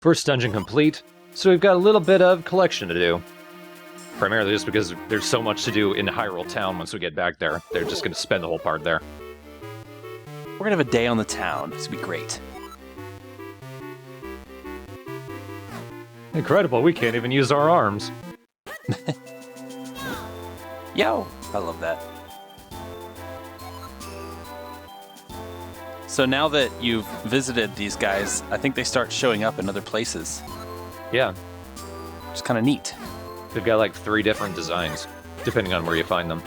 First dungeon complete, so we've got a little bit of collection to do. Primarily just because there's so much to do in Hyrule Town once we get back there. They're just going to spend the whole part there. We're going to have a day on the town. It's going to be great. Incredible, we can't even use our arms. Yo! I love that. So now that you've visited these guys, I think they start showing up in other places. Yeah. It's kind of neat. They've got like 3 different designs, depending on where you find them.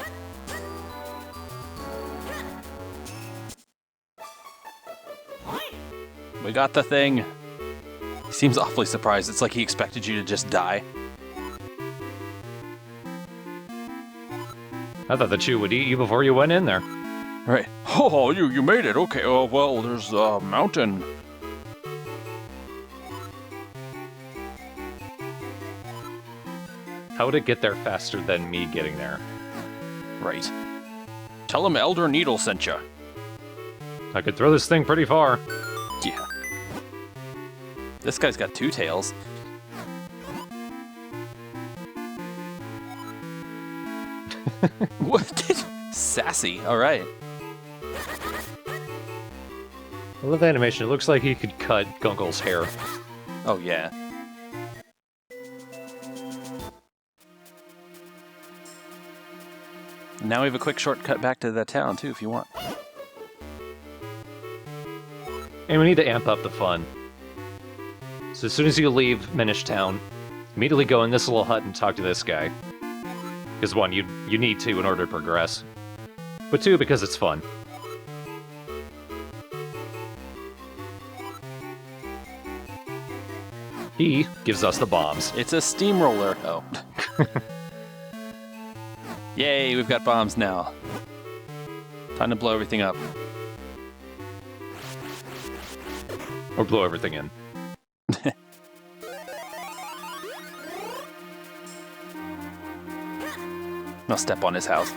We got the thing. He seems awfully surprised. It's like he expected you to just die. I thought the Chew would eat you before you went in there. Right. Oh, you made it. Okay. Oh, well, there's a mountain. How would it get there faster than me getting there? Right. Tell him Elder Needle sent you. I could throw this thing pretty far. Yeah. This guy's got 2 tails. What? Sassy. All right. I love the animation. It looks like he could cut Gunkel's hair. Oh, yeah. Now we have a quick shortcut back to the town, too, if you want. And we need to amp up the fun. So as soon as you leave Minish Town, immediately go in this little hut and talk to this guy. Because 1, you need to in order to progress. But 2, because it's fun. He gives us the bombs. It's a steamroller. Oh. Yay, we've got bombs now. Time to blow everything up. Or blow everything in. I'll step on his house.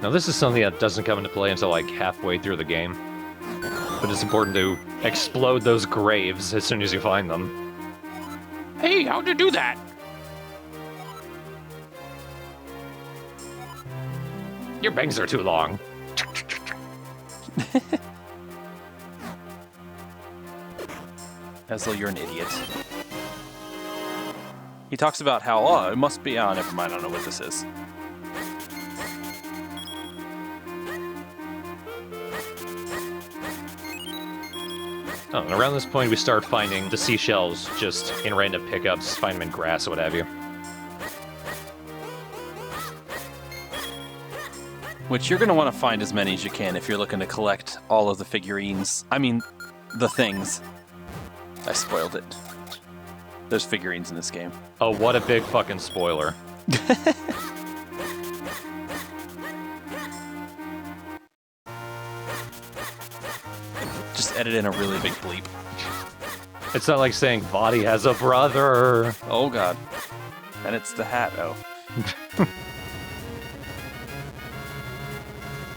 Now this is something that doesn't come into play until like halfway through the game. But it's important to explode those graves as soon as you find them. Hey, how'd you do that? Your bangs are too long. As though you're an idiot. He talks about how, oh, it must be... Oh, never mind, I don't know what this is. Oh, and around this point we start finding the seashells just in random pickups, find them in grass or what have you. Which you're going to want to find as many as you can if you're looking to collect all of the figurines. I mean, the things. I spoiled it. There's figurines in this game. Oh, what a big fucking spoiler. Just edit in a really big bleep. It's not like saying Vadi has a brother. Oh god. And it's the hat, oh.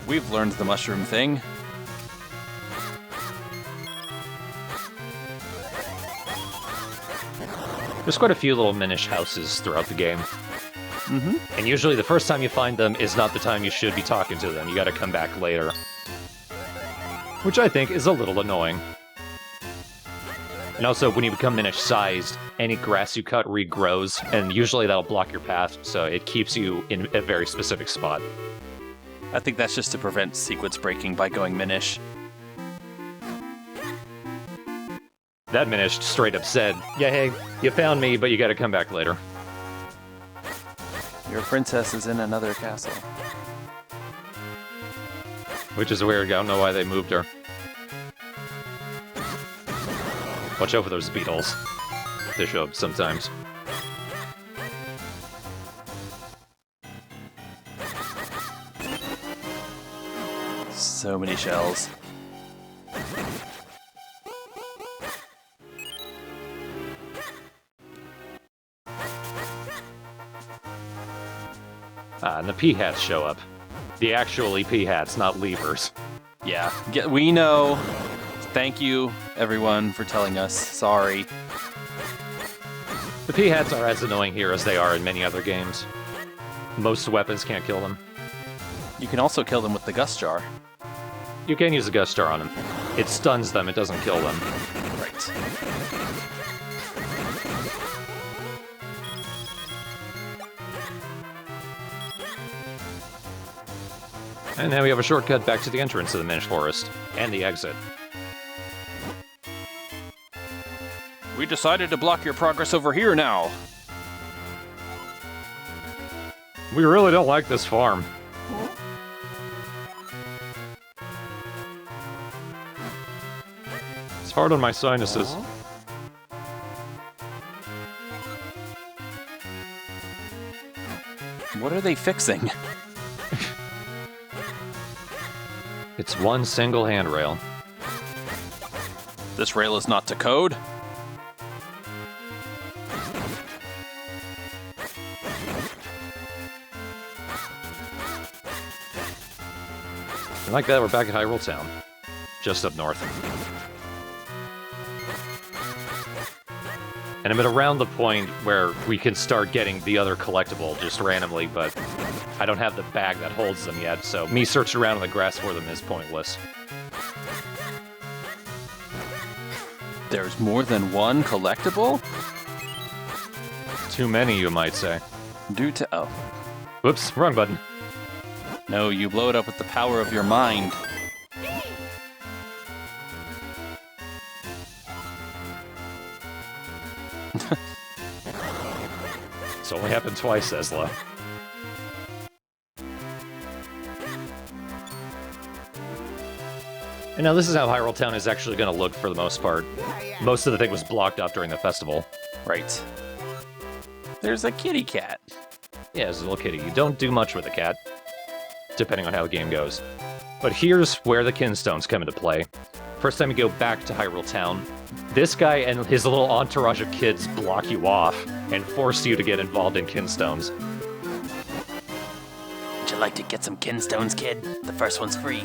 We've learned the mushroom thing. There's quite a few little Minish houses throughout the game. Mm-hmm. And usually the first time you find them is not the time you should be talking to them. You gotta come back later. Which I think is a little annoying. And also, when you become Minish-sized, any grass you cut regrows, and usually that'll block your path, so it keeps you in a very specific spot. I think that's just to prevent sequence breaking by going Minish. That Minish straight up said, yeah, hey, you found me, but you gotta come back later. Your princess is in another castle. Which is weird, I don't know why they moved her. Watch out for those beetles. They show up sometimes. So many shells. And the P-hats show up. The actual P-hats, not levers. Yeah, we know. Thank you, everyone, for telling us. Sorry. The P-Hats are as annoying here as they are in many other games. Most weapons can't kill them. You can also kill them with the Gust Jar. You can use a Gust Jar on them. It stuns them, it doesn't kill them. Right. And now we have a shortcut back to the entrance of the Minish Forest, and the exit. We decided to block your progress over here now. We really don't like this farm. It's hard on my sinuses. What are they fixing? It's one single handrail. This rail is not to code. And like that, we're back at Hyrule Town. Just up north. And I'm at around the point where we can start getting the other collectible just randomly, but I don't have the bag that holds them yet, so me searching around in the grass for them is pointless. There's more than one collectible? Too many, you might say. Due to... oh. Whoops, wrong button. No, you blow it up with the power of your mind. It's only happened twice, Ezla. And now this is how Hyrule Town is actually going to look for the most part. Most of the thing was blocked off during the festival. Right. There's a kitty cat. Yeah, it's a little kitty. You don't do much with a cat, depending on how the game goes. But here's where the Kinstones come into play. First time you go back to Hyrule Town, this guy and his little entourage of kids block you off and force you to get involved in Kinstones. Would you like to get some Kinstones, kid? The first one's free.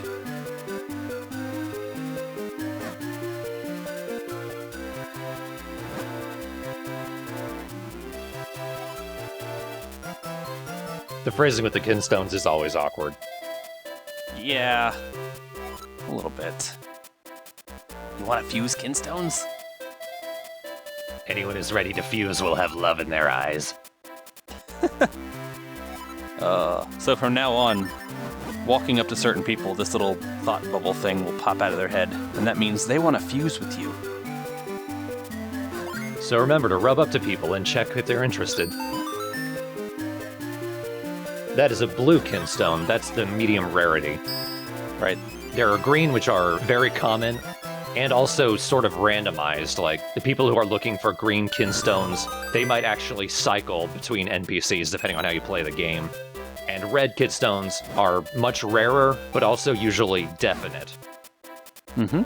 The phrasing with the Kinstones is always awkward. Yeah, a little bit. You want to fuse Kinstones? Anyone who's ready to fuse will have love in their eyes. So from now on, walking up to certain people, this little thought bubble thing will pop out of their head, and that means they want to fuse with you. So remember to rub up to people and check if they're interested. That is a blue Kinstone. That's the medium rarity. Right. There are green, which are very common, and also sort of randomized. Like, the people who are looking for green Kinstones, they might actually cycle between NPCs depending on how you play the game. And red Kinstones are much rarer, but also usually definite. Mm-hmm.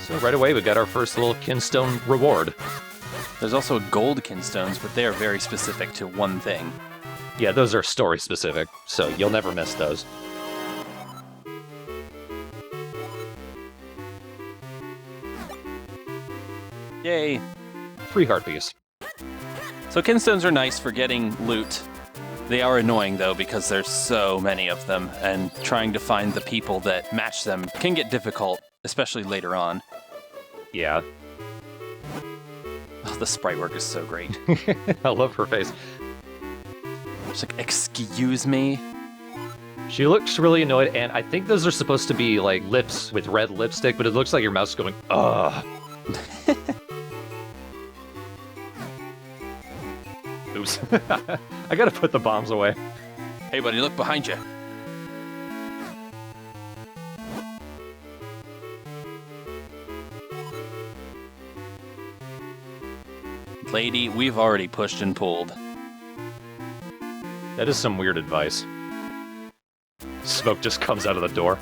So right away, we got our first little Kinstone reward. There's also gold Kinstones, but they are very specific to one thing. Yeah, those are story specific, so you'll never miss those. Yay! Free heart piece. So Kinstones are nice for getting loot. They are annoying, though, because there's so many of them, and trying to find the people that match them can get difficult, especially later on. Yeah. Oh, the sprite work is so great. I love her face. She's like, excuse me? She looks really annoyed, and I think those are supposed to be, like, lips with red lipstick, but it looks like your mouth's going, ugh. Oops. I gotta put the bombs away. Hey, buddy, look behind you. Lady, we've already pushed and pulled. That is some weird advice. Smoke just comes out of the door.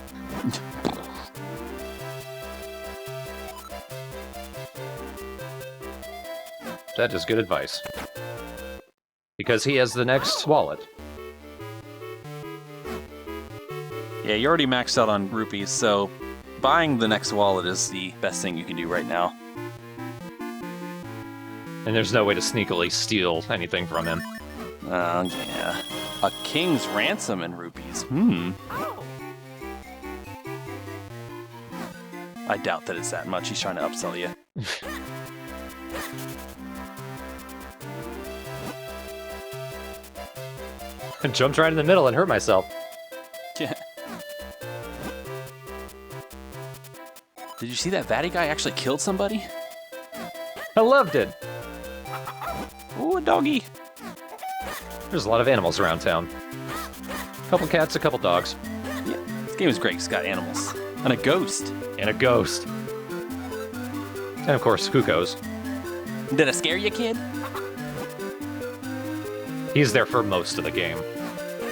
That is good advice. Because he has the next wallet. Yeah, you're already maxed out on rupees, so buying the next wallet is the best thing you can do right now. And there's no way to sneakily steal anything from him. Yeah. A king's ransom in rupees. I doubt that it's that much. He's trying to upsell you. I jumped right in the middle and hurt myself. Yeah. Did you see that Vatty guy actually killed somebody? I loved it. Ooh, a doggy. There's a lot of animals around town. A couple cats, a couple dogs. Yeah, this game is great. It's got animals. And a ghost. And a ghost. And of course, cuoco's. Did I scare you, kid? He's there for most of the game.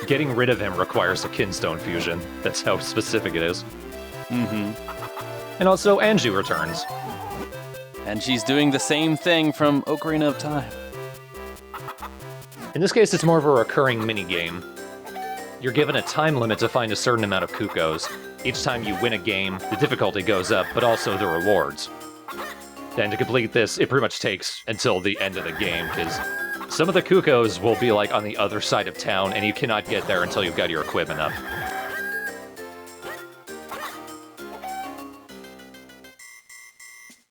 Getting rid of him requires a kinstone fusion. That's how specific it is. And also, Angie returns. And she's doing the same thing from Ocarina of Time. In this case, it's more of a recurring minigame. You're given a time limit to find a certain amount of cuoco's. Each time you win a game, the difficulty goes up, but also the rewards. And to complete this, it pretty much takes until the end of the game, because some of the cuoco's will be like on the other side of town, and you cannot get there until you've got your equipment up.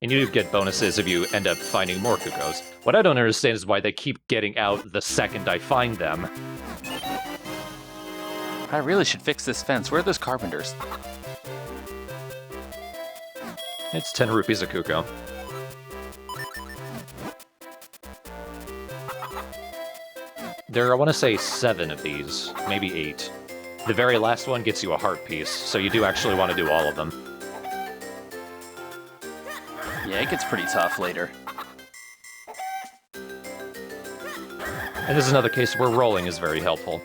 And you do get bonuses if you end up finding more cuoco's. What I don't understand is why they keep getting out the second I find them. I really should fix this fence. Where are those carpenters? It's 10 rupees a cuoco. There are, I want to say, 7 of these, maybe 8. The very last one gets you a heart piece, so you do actually want to do all of them. Yeah, it gets pretty tough later. And this is another case where rolling is very helpful.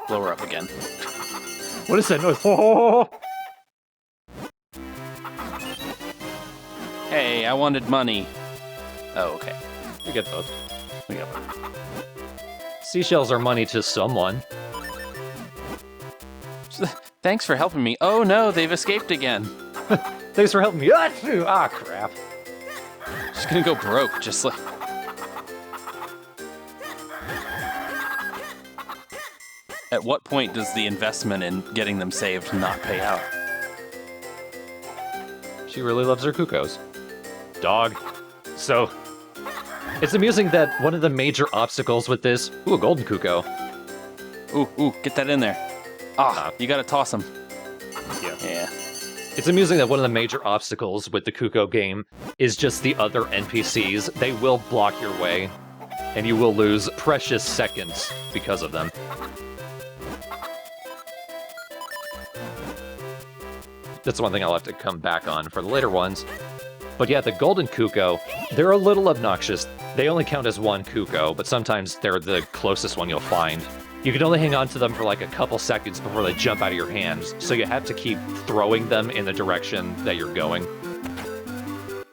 Blow her up again. What is that noise? Oh! Hey, I wanted money. Oh, okay. We get both. We got one. Seashells are money to someone. Thanks for helping me. Oh no, they've escaped again. Thanks for helping me. Ah, crap. She's gonna go broke, just like... At what point does the investment in getting them saved not pay out? She really loves her cuoco's. Dog. So, it's amusing that one of the major obstacles with this... Ooh, a golden cuoco. Ooh, get that in there. You gotta toss them. Yeah. It's amusing that one of the major obstacles with the cuoco game is just the other NPCs. They will block your way, and you will lose precious seconds because of them. That's one thing I'll have to come back on for the later ones. But yeah, the golden cuoco, they're a little obnoxious. They only count as one cuoco, but sometimes they're the closest one you'll find. You can only hang on to them for like a couple seconds before they jump out of your hands, so you have to keep throwing them in the direction that you're going.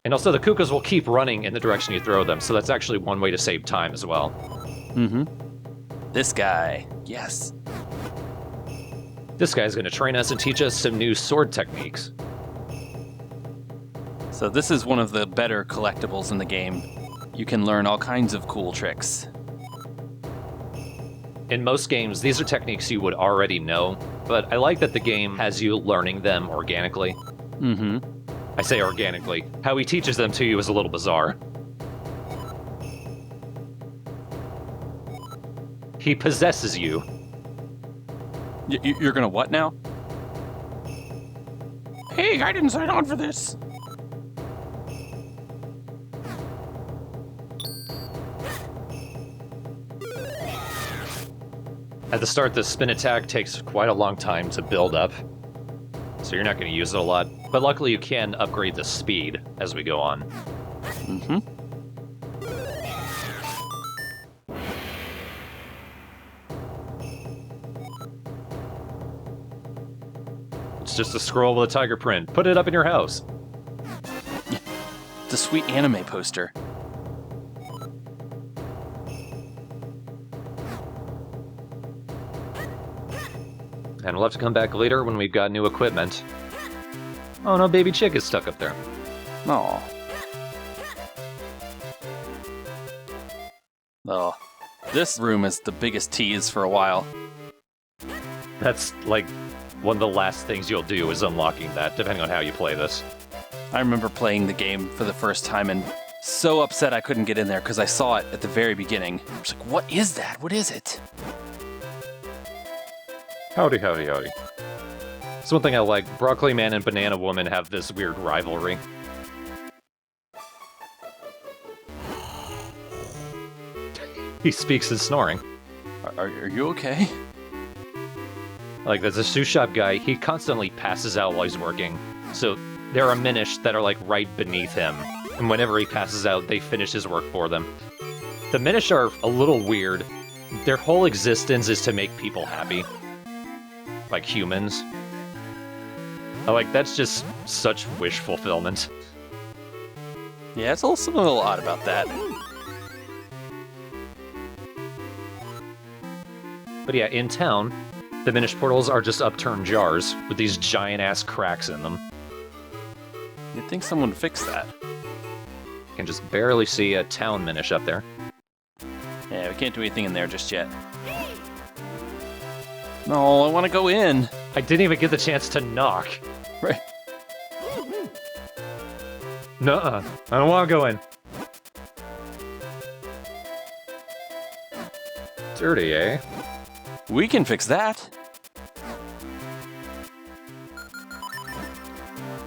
And also the cuoco's will keep running in the direction you throw them, so that's actually one way to save time as well. This guy. Yes. This guy's going to train us and teach us some new sword techniques. So this is one of the better collectibles in the game. You can learn all kinds of cool tricks. In most games, these are techniques you would already know, but I like that the game has you learning them organically. I say organically. How he teaches them to you is a little bizarre. He possesses you. You're gonna what now? Hey, I didn't sign on for this. At the start, the spin attack takes quite a long time to build up, so you're not going to use it a lot. But luckily, you can upgrade the speed as we go on. It's just a scroll with a tiger print. Put it up in your house. It's a sweet anime poster. And we'll have to come back later when we've got new equipment. Oh no, baby chick is stuck up there. Aw. Oh. This room is the biggest tease for a while. That's like one of the last things you'll do is unlocking that, depending on how you play this. I remember playing the game for the first time and so upset I couldn't get in there because I saw it at the very beginning. I was like, what is that? What is it? Howdy, howdy, howdy. It's one thing I like. Broccoli Man and Banana Woman have this weird rivalry. He speaks in snoring. Are you okay? Like, there's a sous shop guy, he constantly passes out while he's working. So there are Minish that are like right beneath him. And whenever he passes out, they finish his work for them. The Minish are a little weird. Their whole existence is to make people happy. Like humans. Like, that's just such wish fulfillment. Yeah, it's something a little odd about that. But yeah, in town, the Minish portals are just upturned jars with these giant-ass cracks in them. You'd think someone would fix that. You can just barely see a town Minish up there. Yeah, we can't do anything in there just yet. No, I want to go in. I didn't even get the chance to knock. Right. Nuh-uh. I don't want to go in. Dirty, eh? We can fix that.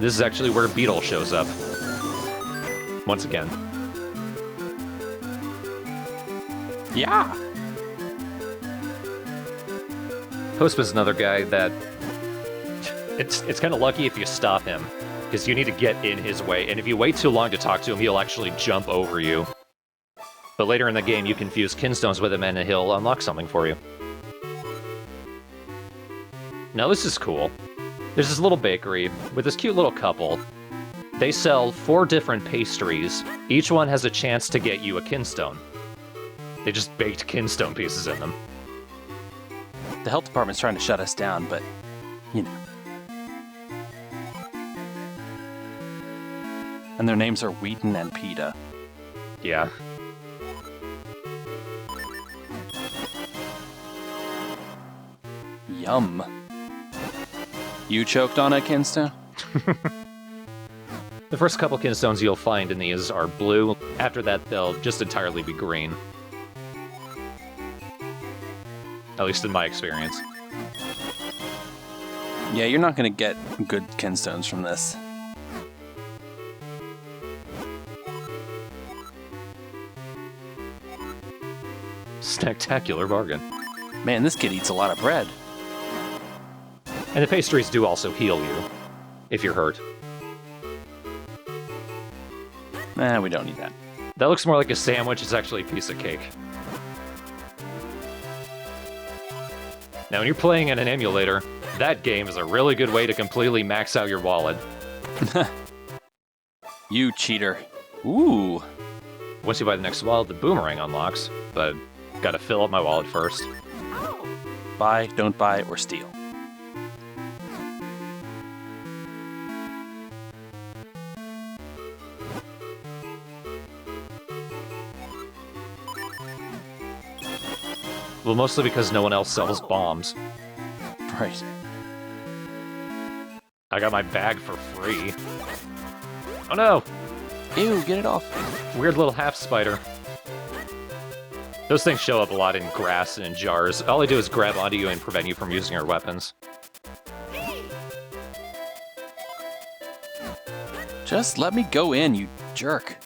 This is actually where Beetle shows up. Once again. Yeah. Postman's another guy that... It's kind of lucky if you stop him, because you need to get in his way, and if you wait too long to talk to him, he'll actually jump over you. But later in the game, you can fuse kinstones with him, and he'll unlock something for you. Now this is cool. There's this little bakery with this cute little couple. They sell 4 different pastries. Each one has a chance to get you a kinstone. They just baked kinstone pieces in them. The health department's trying to shut us down, but, you know. And their names are Wheaton and Peta. Yeah. Yum. You choked on a kinstone? The first couple kinstones you'll find in these are blue. After that, they'll just entirely be green. At least in my experience. Yeah, you're not going to get good kinstones from this. Spectacular bargain. Man, this kid eats a lot of bread. And the pastries do also heal you, if you're hurt. Nah, we don't need that. That looks more like a sandwich, it's actually a piece of cake. Now, when you're playing in an emulator, that game is a really good way to completely max out your wallet. You cheater. Ooh. Once you buy the next wallet, the boomerang unlocks, but gotta fill up my wallet first. Buy, don't buy, or steal. Well, mostly because no one else sells bombs. Right. I got my bag for free. Oh no! Ew, get it off. Weird little half spider. Those things show up a lot in grass and in jars. All they do is grab onto you and prevent you from using your weapons. Just let me go in, you jerk.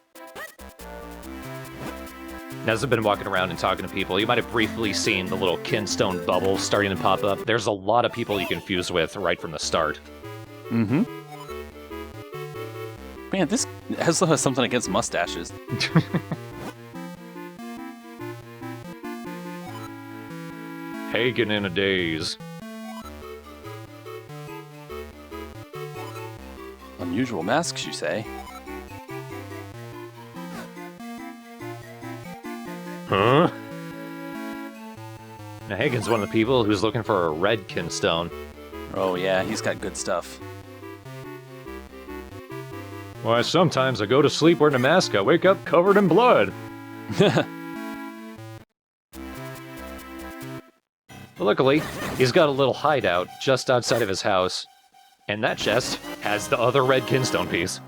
As I've been walking around and talking to people, you might have briefly seen the little kinstone bubble starting to pop up. There's a lot of people you can fuse with right from the start. Mm-hmm. Man, this Heslo has something against mustaches. Hagen in a daze. Unusual masks, you say? Huh? Now, Hagen's one of the people who's looking for a red kinstone. Oh yeah, he's got good stuff. Why, sometimes I go to sleep wearing a mask, I wake up covered in blood. But luckily, he's got a little hideout just outside of his house, and that chest has the other red kinstone piece.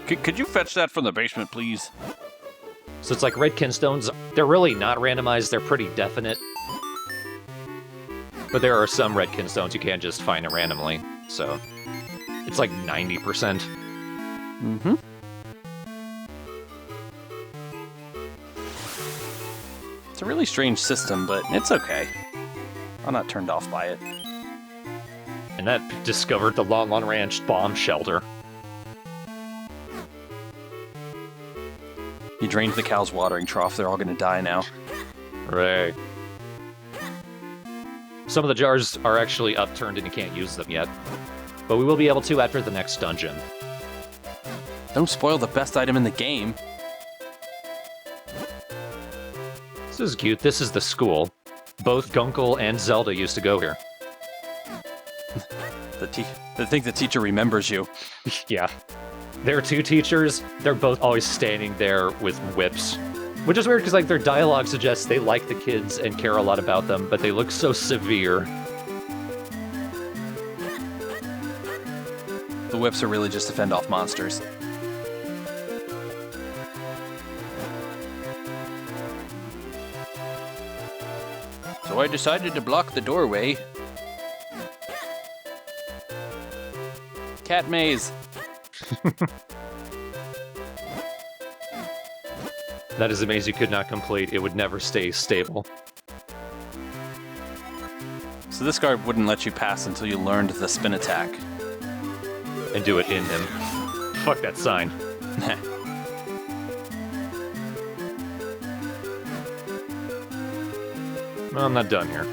Could you fetch that from the basement, please? So it's like red kinstones, they're really not randomized, they're pretty definite. But there are some red kinstones you can't just find it randomly, so it's like 90%. Mm-hmm. It's a really strange system, but it's okay. I'm not turned off by it. And that discovered the Lon Lon Ranch bomb shelter. You drained the cow's watering trough, they're all gonna die now. Right. Some of the jars are actually upturned and you can't use them yet. But we will be able to after the next dungeon. Don't spoil the best item in the game. This is cute. This is the school. Both Gunkel and Zelda used to go here. I think the teacher remembers you. Yeah. There are two teachers. They're both always standing there with whips. Which is weird because like their dialogue suggests they like the kids and care a lot about them, but they look so severe. The whips are really just to fend off monsters. So I decided to block the doorway. Cat maze. That is a maze you could not complete. It would never stay stable. So this guard wouldn't let you pass until you learned the spin attack. And do it in him. Fuck that sign. Well, I'm not done here.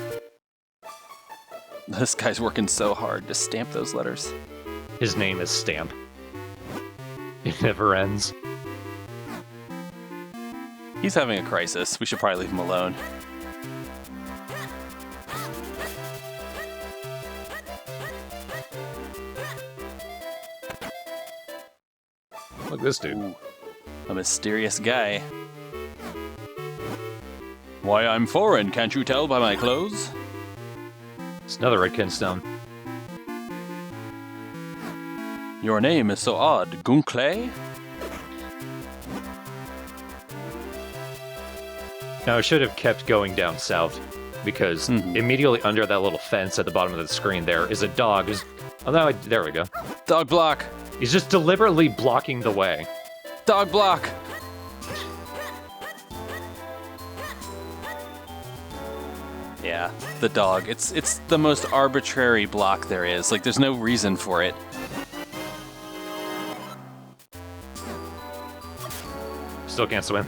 This guy's working so hard to stamp those letters. His name is Stamp. It never ends. He's having a crisis. We should probably leave him alone. Look at this dude. Ooh, a mysterious guy. Why, I'm foreign, can't you tell by my clothes? It's another red kinstone. Your name is so odd, Gunkle? Now, I should have kept going down south, because immediately under that little fence at the bottom of the screen there is a dog who's... Oh, no, there we go. Dog block! He's just deliberately blocking the way. Dog block! Yeah, the dog. It's the most arbitrary block there is. Like, there's no reason for it. Still can't swim.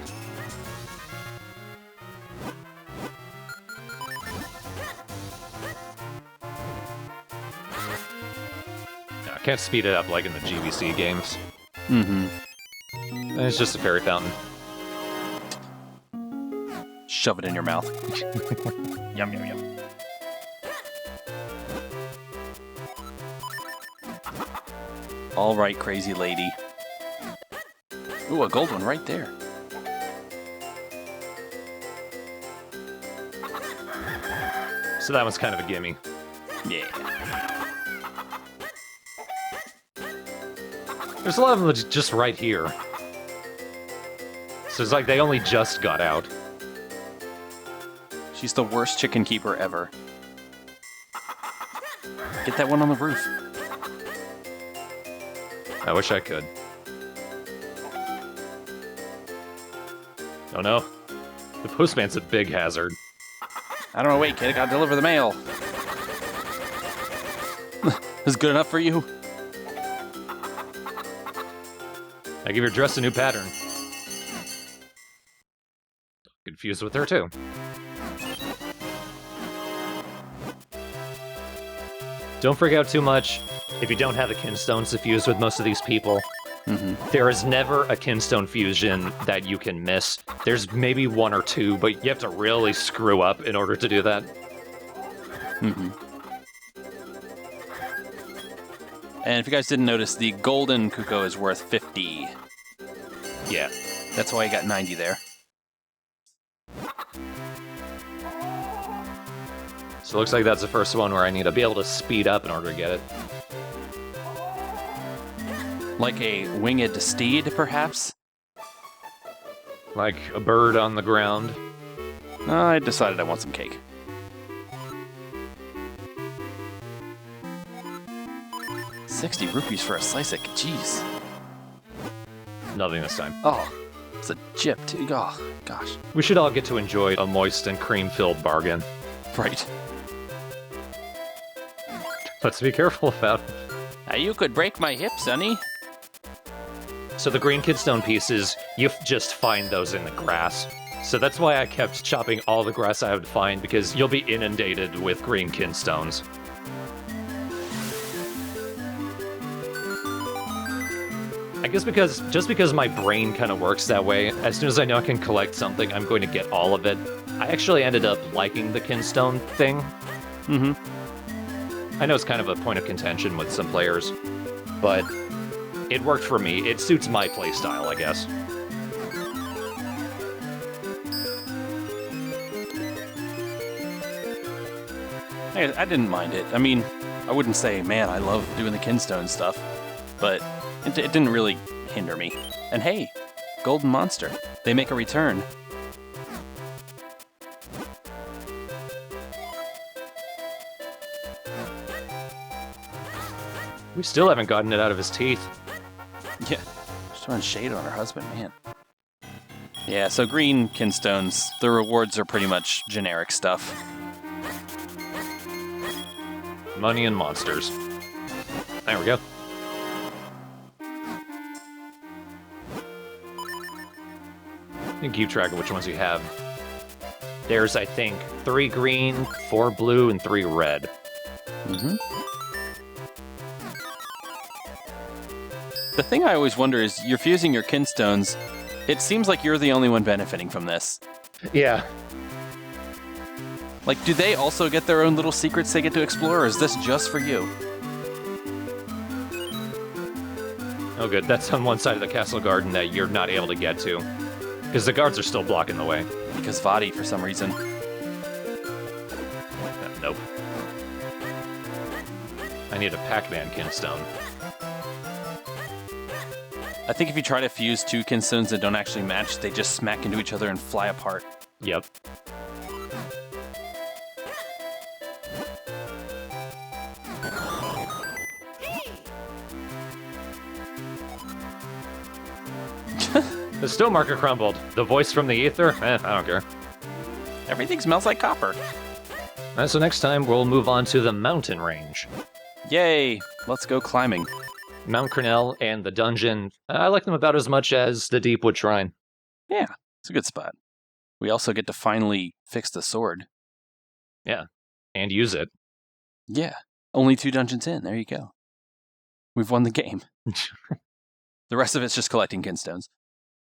No, I can't speed it up like in the GBC games. Mm-hmm. And it's just a fairy fountain. Shove it in your mouth. Yum, yum, yum. All right, crazy lady. Ooh, a gold one right there. So that one's kind of a gimme. Yeah. There's a lot of them just right here. So it's like they only just got out. She's the worst chicken keeper ever. Get that one on the roof. I wish I could. Oh no. The postman's a big hazard. I don't know, wait, kid, I gotta deliver the mail. Is good enough for you? I give your dress a new pattern. Confused with her too. Don't freak out too much if you don't have the kinstones to fuse with most of these people. There is never a Kinstone fusion that you can miss. There's maybe one or two, but you have to really screw up in order to do that. And if you guys didn't notice, the golden cuoco is worth 50. Yeah. That's why I got 90 there. So it looks like that's the first one where I need to be able to speed up in order to get it. Like a winged steed, perhaps? Like a bird on the ground. I decided I want some cake. $60 for a slice of cheese. Nothing this time. Oh, it's a chip too. Oh, gosh. We should all get to enjoy a moist and cream-filled bargain. Right. Let's be careful about it. You could break my hip, Sonny. So the green Kinstone pieces, you just find those in the grass. So that's why I kept chopping all the grass I would find, because you'll be inundated with green Kinstones. I guess just because my brain kind of works that way, as soon as I know I can collect something, I'm going to get all of it. I actually ended up liking the Kinstone thing. I know it's kind of a point of contention with some players, but it worked for me. It suits my playstyle, I guess. I didn't mind it. I mean, I wouldn't say, man, I love doing the Kinstone stuff, but it didn't really hinder me. And hey, Golden Monster. They make a return. We still haven't gotten it out of his teeth. Yeah, she's throwing shade on her husband, man. Yeah, so green Kinstones, the rewards are pretty much generic stuff. Money and monsters. There we go. You can keep track of which ones you have. There's, I think, 3 green, 4 blue, and 3 red. The thing I always wonder is, you're fusing your Kinstones. It seems like you're the only one benefiting from this. Yeah. Like, do they also get their own little secrets they get to explore, or is this just for you? Oh good, that's on one side of the castle garden that you're not able to get to. Because the guards are still blocking the way. Because Vadi, for some reason. Nope. I need a Pac-Man Kinstone. I think if you try to fuse 2 Kinstones that don't actually match, they just smack into each other and fly apart. Yep. The stone marker crumbled. The voice from the ether? I don't care. Everything smells like copper. So next time, we'll move on to the mountain range. Yay! Let's go climbing. Mount Cornell and the dungeon, I like them about as much as the Deepwood Shrine. Yeah, it's a good spot. We also get to finally fix the sword. Yeah, and use it. Yeah, only 2 dungeons in. There you go. We've won the game. The rest of it's just collecting Kinstones.